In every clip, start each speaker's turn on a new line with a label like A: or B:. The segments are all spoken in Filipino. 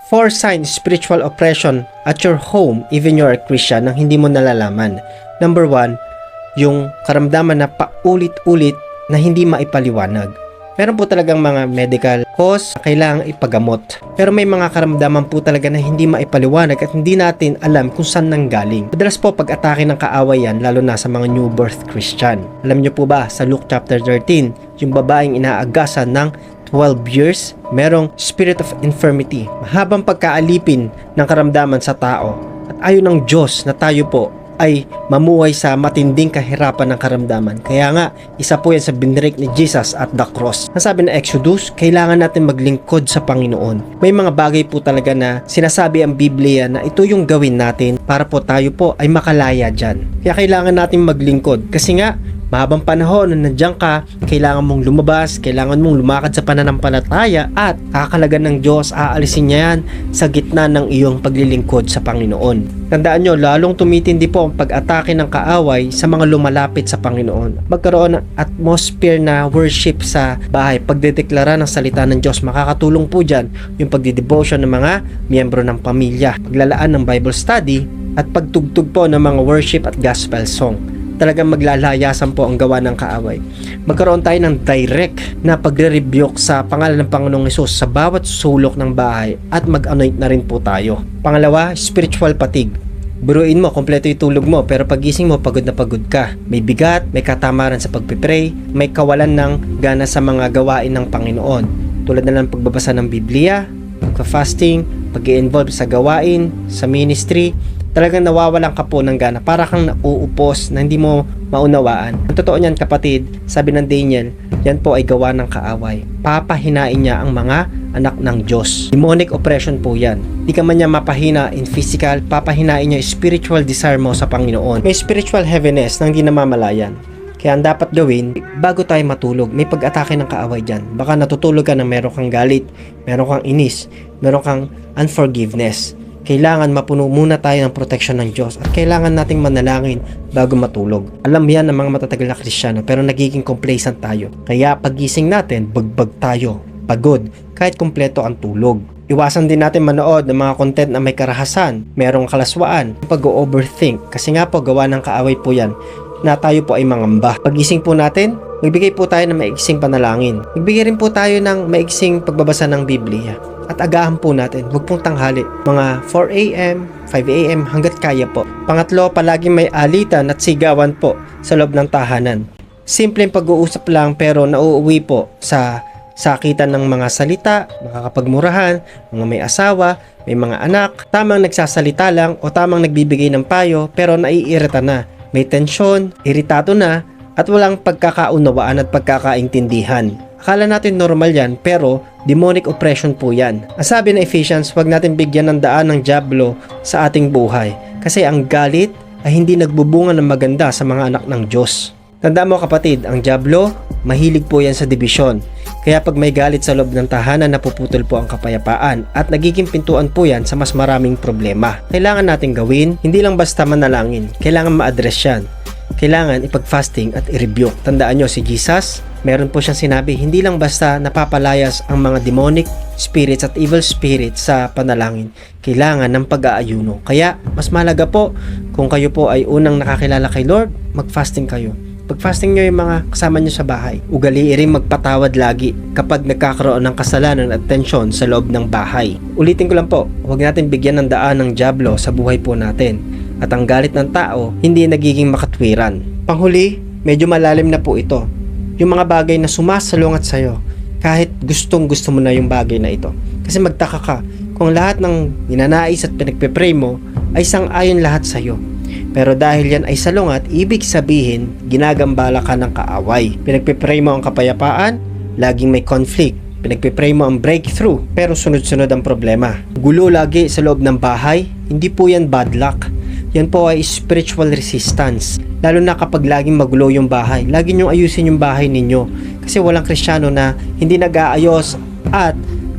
A: 4 signs spiritual oppression at your home even you're a Christian nang hindi mo nalalaman. Number 1, yung karamdaman na paulit-ulit na hindi maipaliwanag. Meron po talagang mga medical cause na kailangang ipagamot. Pero may mga karamdaman po talaga na hindi maipaliwanag at hindi natin alam kung saan nanggaling. Madalas po pag-atake ng kaaway yan, lalo na sa mga new birth Christian. Alam nyo po ba, sa Luke chapter 13, yung babaeng inaagasan ng 12 years, merong spirit of infirmity, mahabang pagkaalipin ng karamdaman sa tao. At ayaw ng Diyos na tayo po ay mamuhay sa matinding kahirapan ng karamdaman. Kaya nga, isa po yan sa binrek ni Jesus at the cross. Nasabi na Exodus, kailangan natin maglingkod sa Panginoon. May mga bagay po talaga na sinasabi ang Biblia na ito yung gawin natin para po tayo po ay makalaya dyan. Kaya kailangan natin maglingkod. Kasi nga, mahabang panahon na nandiyan ka, kailangan mong lumabas, kailangan mong lumakad sa pananampalataya at kakalagan ng Diyos, aalisin niya yan sa gitna ng iyong paglilingkod sa Panginoon. Tandaan nyo, lalong tumitindi po ang pag-atake ng kaaway sa mga lumalapit sa Panginoon. Magkaroon ng atmosphere na worship sa bahay, pagdedeklara ng salita ng Diyos. Makakatulong po dyan yung pagdidevotion ng mga miyembro ng pamilya, paglalaan ng Bible study at pagtugtog po ng mga worship at gospel song. Talagang maglalayasan po ang gawa ng kaaway. Magkaroon tayo ng direct na pagre-rebuke sa pangalan ng Panginoong Hesus sa bawat sulok ng bahay at mag-anoint na rin po tayo. Pangalawa, spiritual fatigue. Buruin mo, kompleto yung tulog mo, pero pagising mo, pagod na pagod ka. May bigat, may katamaran sa pagpipray, may kawalan ng gana sa mga gawain ng Panginoon. Tulad na lang pagbabasa ng Biblia, pagka-fasting, pag-i-involve sa gawain, sa ministry, talagang nawawalan ka po ng gana, para kang nauupos na hindi mo maunawaan. Ang totoo niyan kapatid, sabi ng Daniel, yan po ay gawa ng kaaway. Papahinain niya ang mga anak ng Diyos. Demonic oppression po yan. Di ka man niya mapahina in physical, papahinain niya spiritual desire mo sa Panginoon. May spiritual heaviness na hindi namamalayan. Kaya ang dapat gawin, bago tayo matulog, may pag-atake ng kaaway dyan. Baka natutulog ka na meron kang galit, meron kang inis, meron kang unforgiveness. Kailangan mapuno muna tayo ng protection ng Diyos at kailangan nating manalangin bago matulog. Alam yan ng mga matatagal na Kristiyano pero nagiging complacent tayo. Kaya pagising natin, bagbag tayo, pagod, kahit kumpleto ang tulog. Iwasan din natin manood ng mga content na may karahasan, merong kalaswaan, pag-overthink. Kasi nga po gawa ng kaaway po yan na tayo po ay mangamba. Pagising po natin, magbigay po tayo ng maiksing panalangin. Magbigay rin po tayo ng maiksing pagbabasa ng Biblia. At agahan po natin, huwag pong tanghali. Mga 4 a.m., 5 a.m. hanggat kaya po. Pangatlo, palaging may alitan at sigawan po sa loob ng tahanan. Simpleng pag-uusap lang pero nauuwi po sa sakitan ng mga salita, makakapagmurahan, mga may asawa, may mga anak, tamang nagsasalita lang o tamang nagbibigay ng payo pero naiirita na. May tensyon, iritado na, at walang pagkakaunawaan at pagkakaintindihan. Akala natin normal yan, pero demonic oppression po yan. Ang sabi ng Ephesians, huwag natin bigyan ng daan ng dyablo sa ating buhay. Kasi ang galit ay hindi nagbubunga ng maganda sa mga anak ng Diyos. Tandaan mo kapatid, ang dyablo, mahilig po yan sa dibisyon. Kaya pag may galit sa loob ng tahanan, napuputol po ang kapayapaan at nagiging pintuan po yan sa mas maraming problema. Kailangan natin gawin, hindi lang basta manalangin. Kailangan ma-address yan. Kailangan ipag-fasting at i-rebuke. Tandaan nyo si Jesus, meron po siyang sinabi, hindi lang basta napapalayas ang mga demonic spirits at evil spirits sa panalangin. Kailangan ng pag-aayuno. Kaya mas mahalaga po kung kayo po ay unang nakakilala kay Lord, mag-fasting kayo. Pag-fasting nyo yung mga kasama nyo sa bahay. Ugaliin rin magpatawad lagi kapag nagkakaroon ng kasalanan at tensyon sa loob ng bahay. Ulitin ko lang po, huwag natin bigyan ng daan ng dyablo sa buhay po natin. At ang galit ng tao, hindi nagiging makatwiran. Panghuli, medyo malalim na po ito. Yung mga bagay na sumasalungat sa'yo, kahit gustong gusto mo na yung bagay na ito. Kasi magtaka ka, kung lahat ng ninanais at pinagpipray mo, ay sang-ayon lahat sa'yo. Pero dahil yan ay salungat, ibig sabihin, ginagambala ka ng kaaway. Pinagpipray mo ang kapayapaan, laging may conflict. Pinagpipray mo ang breakthrough, pero sunod-sunod ang problema. Gulo lagi sa loob ng bahay, hindi po yan bad luck. Yan po ay spiritual resistance. Lalo na kapag laging magulo yung bahay. Lagi nyo ayusin yung bahay ninyo. Kasi walang Kristiyano na hindi nag-aayos at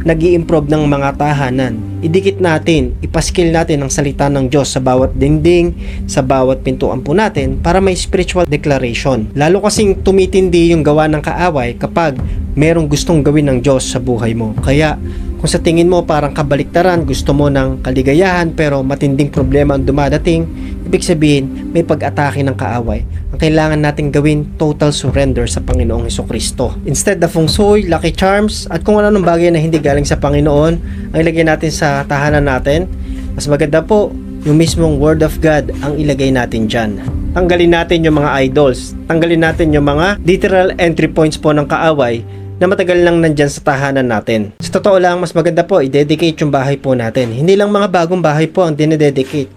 A: nag-i-improve ng mga tahanan. Idikit natin, ipaskil natin ang salita ng Diyos sa bawat dingding, sa bawat pintuan po natin para may spiritual declaration. Lalo kasing tumitindi yung gawa ng kaaway kapag merong gustong gawin ng Diyos sa buhay mo. Kaya Kung sa tingin mo parang kabaliktaran, gusto mo ng kaligayahan pero matinding problema ang dumadating, ibig sabihin may pag-atake ng kaaway. Ang kailangan natin gawin, total surrender sa Panginoong Hesukristo. Instead na feng shui, lucky charms, at kung ano-anong bagay na hindi galing sa Panginoon, ang ilagay natin sa tahanan natin, mas maganda po yung mismong Word of God ang ilagay natin dyan. Tanggalin natin yung mga idols, tanggalin natin yung mga literal entry points po ng kaaway na matagal lang nandyan sa tahanan natin. Sa totoo lang, mas maganda po i-dedicate yung bahay po natin. Hindi lang mga bagong bahay po ang dinededicate.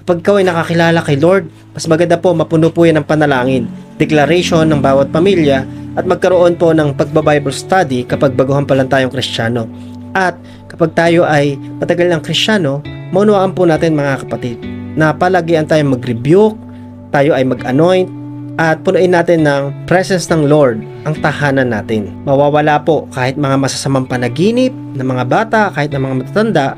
A: Kapag ikaw ay nakakilala kay Lord, mas maganda po mapuno po yan ng panalangin, declaration ng bawat pamilya, at magkaroon po ng pagbabible study kapag baguhan pa lang tayong Kristiyano. At kapag tayo ay matagal ng Kristiyano, maunawaan po natin mga kapatid na palagian tayong mag-rebuke, tayo ay mag-anoint, at punuin natin ng presence ng Lord ang tahanan natin. Mawawala po kahit mga masasamang panaginip ng mga bata, kahit ng mga matatanda,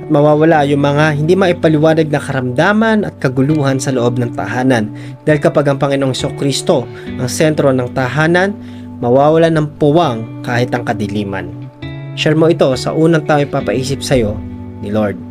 A: at mawawala yung mga hindi maipaliwanag na karamdaman at kaguluhan sa loob ng tahanan. Dahil kapag ang Panginoong Hesukristo ang sentro ng tahanan, mawawala ng puwang kahit ang kadiliman. Share mo ito sa unang tao ipapaisip sa'yo ni Lord.